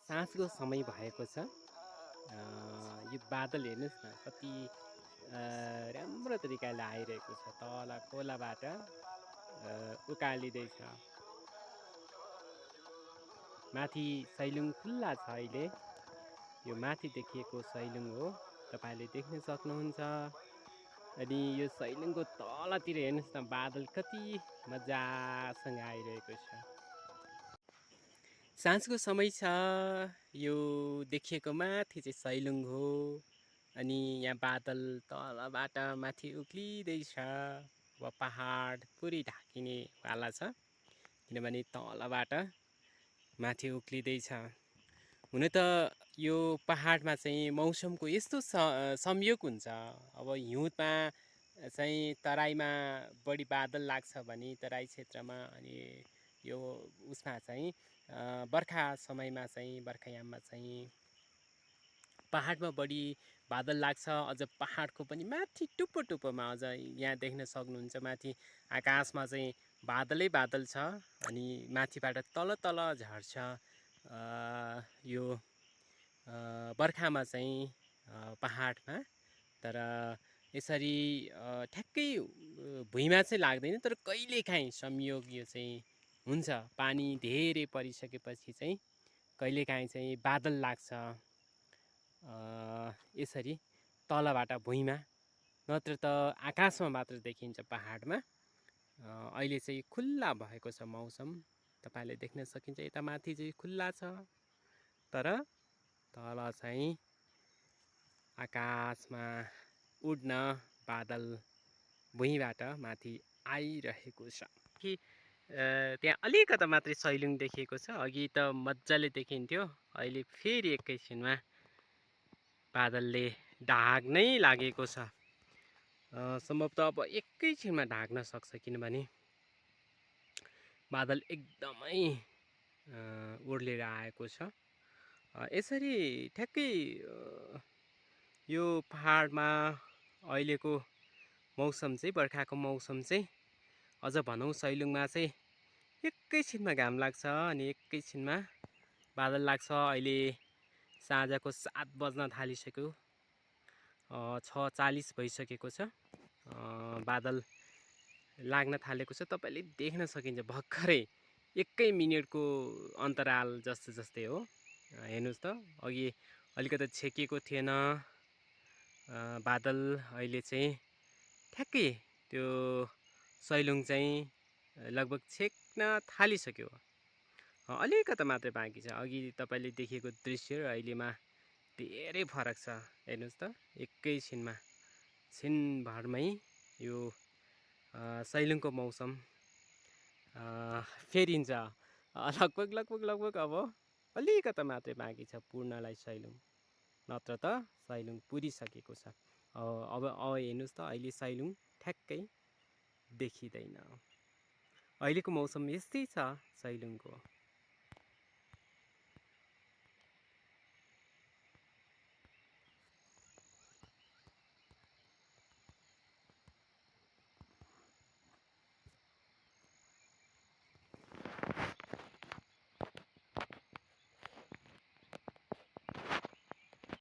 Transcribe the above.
साँझको समय भएको छ। यो बादल हेर्नुहोस् न कति राम्रो तरिकाले आइरहेको छ। तल खोलाबाट उकालिँदैछ। माथि सैलुङ खुल्ला छ अहिले। यो माथि देखिएको सैलुङ हो, तपाईँले देख्न सक्नुहुन्छ। अनि यो सैलुङको तलतिर हेर्नुहोस् न बादल कति मजासँग आइरहेको छ। साँझको समय छ। यो देखिएको माथि चाहिँ सैलुङ हो। अनि यहाँ बादल तलबाट माथि उक्लिँदैछ। अब पहाड पुरै ढाकिनेवाला छ, किनभने तलबाट माथि उक्लिँदैछ। हुन त यो पहाडमा चाहिँ मौसमको यस्तो संयोग हुन्छ। अब हिउँदमा चाहिँ तराईमा बढी बादल लाग्छ भने तराई क्षेत्रमा, अनि यो उसमा चाहिँ बर्खा समयमा चाहिँ बर्खायाममा चाहिँ पहाडमा बढी बादल लाग्छ। अझ पहाडको पनि माथि टुप्पो टुप्पोमा अझ यहाँ देख्न सक्नुहुन्छ, माथि आकाशमा चाहिँ बादलै बादल छ। अनि माथिबाट तल तल झर्छ। यो बर्खामा चाहिँ पहाडमा। तर यसरी ठ्याक्कै भुइँमा चाहिँ लाग्दैन, तर कहिलेकाहीँ संयोग यो चाहिँ हुन्छ। पानी धेरै परिसकेपछि चाहिँ कहिलेकाहीँ चाहिँ बादल लाग्छ यसरी तलबाट भुइँमा, नत्र त आकाशमा मात्र देखिन्छ पहाडमा। अहिले चाहिँ खुल्ला भएको छ मौसम, तपाईँले देख्न सकिन्छ। यता माथि चाहिँ खुल्ला छ, तर तल चाहिँ आकाशमा उड्न बादल भुइँबाट माथि आइरहेको छ। कि त्यहाँ अलिकता मात्रै सैलुङ देखिएको छ। अघि त मजाले देखिन्थ्यो, अहिले फेरि एकैछिनमा बादलले ढाक्नै लागेको छ। सम्भवतः अब एकैछिनमा ढाक्न सक्छ, किनभने बादल एकदमै ओर्लेर आएको छ। यसरी ठ्याक्कै यो पहाडमा अहिलेको मौसम चाहिँ बर्खाको मौसम चाहिँ, अझ भनौँ सैलुङमा चाहिँ एकैछिनमा घाम लाग्छ अनि एकैछिनमा बादल लाग्छ। अहिले साँझको 7 बज्न थालिसक्यो, 6:40 भइसकेको छ। बादल लाग्न थालेको छ। तपाईँले देख्न सकिन्छ भर्खरै 1 मिनटको अन्तराल जस्तै हो। हेर्नुहोस् त, अघि अलिकति छेकिएको थिएन बादल, अहिले चाहिँ ठ्याक्कै त्यो सैलुङ चाहिँ लगभग छेक्न थालिसक्यो। अलिकता मात्रै बाँकी छ। अघि तपाईँले देखेको दृश्य र अहिलेमा धेरै फरक छ। हेर्नुहोस् त, एकैछिनमा छिनभरमै यो सैलुङको मौसम फेरिन्छ। लगभग अब अलिकता मात्रै बाँकी छ पूर्णलाई सैलुङ, नत्र त सैलुङ पुरिसकेको छ। अब हेर्नुहोस् त, अहिले सैलुङ ठ्याक्कै देखिँदैन। अहिलेको मौसम यस्तै छ सैलुङको।